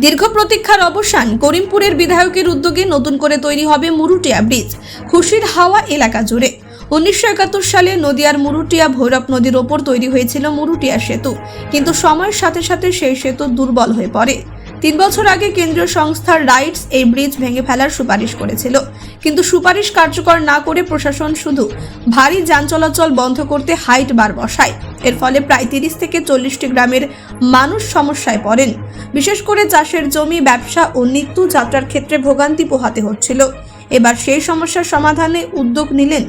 দীর্ঘ প্রতীক্ষার অবসান। করিমপুরের বিধায়কের উদ্যোগে নতুন করে তৈরি হবে মুরুটিয়া ব্রিজ। খুশির হাওয়া এলাকা জুড়ে। 1971 সালে নদিয়ার মুরুটিয়া ভৈরব নদীর ওপর তৈরি হয়েছিল মুরুটিয়া সেতু, কিন্তু সময়ের সাথে সাথে সেই সেতু দুর্বল হয়ে পড়ে। 3 বছর আগে কেন্দ্রীয় সংস্থার রাইটস এই ব্রিজ ভেঙে ফেলার সুপারিশ করেছিল, কিন্তু সুপারিশ কার্যকর না করে প্রশাসন শুধু ভারী যান চলাচল বন্ধ করতে হাইট বার বসায়। এর ফলে প্রায় 30 থেকে 40টি গ্রামের মানুষ সমস্যায় পড়েন। বিশেষ করে চাষের জমি, ব্যবসা ও নিত্য যাত্রার ক্ষেত্রে ভোগান্তি পোহাতে হচ্ছিল। এবার সেই সমস্যার সমাধানে উদ্যোগ নিলেন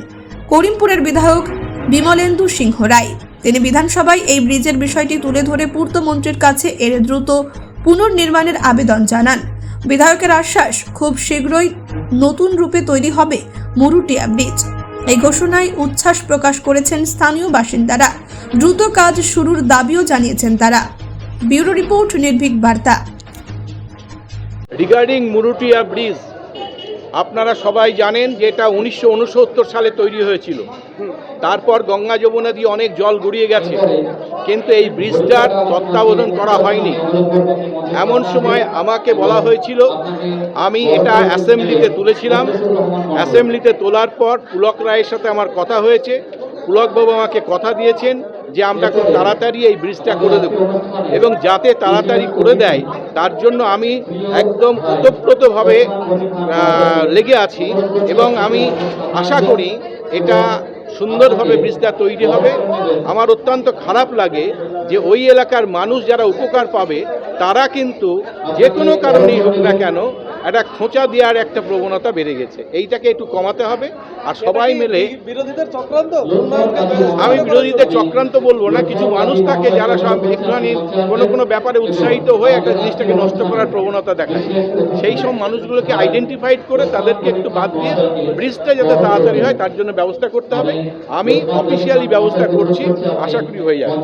করিমপুরের বিধায়ক বিমলেন্দু সিংহ রায়। তিনি বিধানসভায় এই ব্রিজের বিষয়টি তুলে ধরে পূর্তমন্ত্রীর কাছে এর দ্রুত পুনর্নির্মাণের আবেদন জানান। বিধায়কের আশ্বাস, খুব শীঘ্রই নতুন রূপে তৈরি হবে মুরুটিয়া ব্রিজ। এই ঘোষণায় উচ্ছ্বাস প্রকাশ করেছেন স্থানীয় বাসিন্দারা। দ্রুত কাজ শুরুর দাবিও জানিয়েছেন তারা। ব্যুরো রিপোর্ট, নির্ভীক বার্তা। রিগার্ডিং মুরুটিয়া ব্রিজ, আপনারা সবাই জানেন যে এটা 1969 সালে তৈরি হয়েছিল। তারপর গঙ্গা যমুনা দিয়ে অনেক জল গড়িয়ে গেছে, কিন্তু এই ব্রিজটার তত্ত্বাবধান করা হয়নি। এমন সময় আমাকে বলা হয়েছিল, আমি এটা অ্যাসেম্বলিতে তুলেছিলাম। অ্যাসেম্বলিতে তোলার পর পুলক রায়ের সাথে আমার কথা হয়েছে। পুলকবাবু আমাকে কথা দিয়েছেন যে আমরা খুব তাড়াতাড়ি এই ব্রিজটা করে দেব, এবং যাতে তাড়াতাড়ি করে দেয় তার জন্য আমি একদম ওতপ্রোতভাবে লেগে আছি, এবং আমি আশা করি এটা সুন্দরভাবে ব্রিজটা তৈরি হবে। আমার অত্যন্ত খারাপ লাগে যে ওই এলাকার মানুষ যারা উপকার পাবে তারা কিন্তু যে কোনো কারণেই হোক না কেন একটা খোঁচা দেওয়ার একটা প্রবণতা বেড়ে গেছে। এইটাকে একটু কমাতে হবে। আর সবাই মিলে বিরোধীদের চক্রান্ত, আমি বিরোধীদের চক্রান্ত বলবো না, কিছু মানুষ থাকে যারা সব একটুখানি কোনো ব্যাপারে উৎসাহিত হয়ে একটা জিনিসটাকে নষ্ট করার প্রবণতা দেখায়। সেই সব মানুষগুলোকে আইডেন্টিফাইড করে তাদেরকে একটু বাদ দিয়ে ব্রিজটা যাতে তাড়াতাড়ি হয় তার জন্য ব্যবস্থা করতে হবে। আমি অফিসিয়ালি ব্যবস্থা করছি, আশা করি হয়ে যাবে।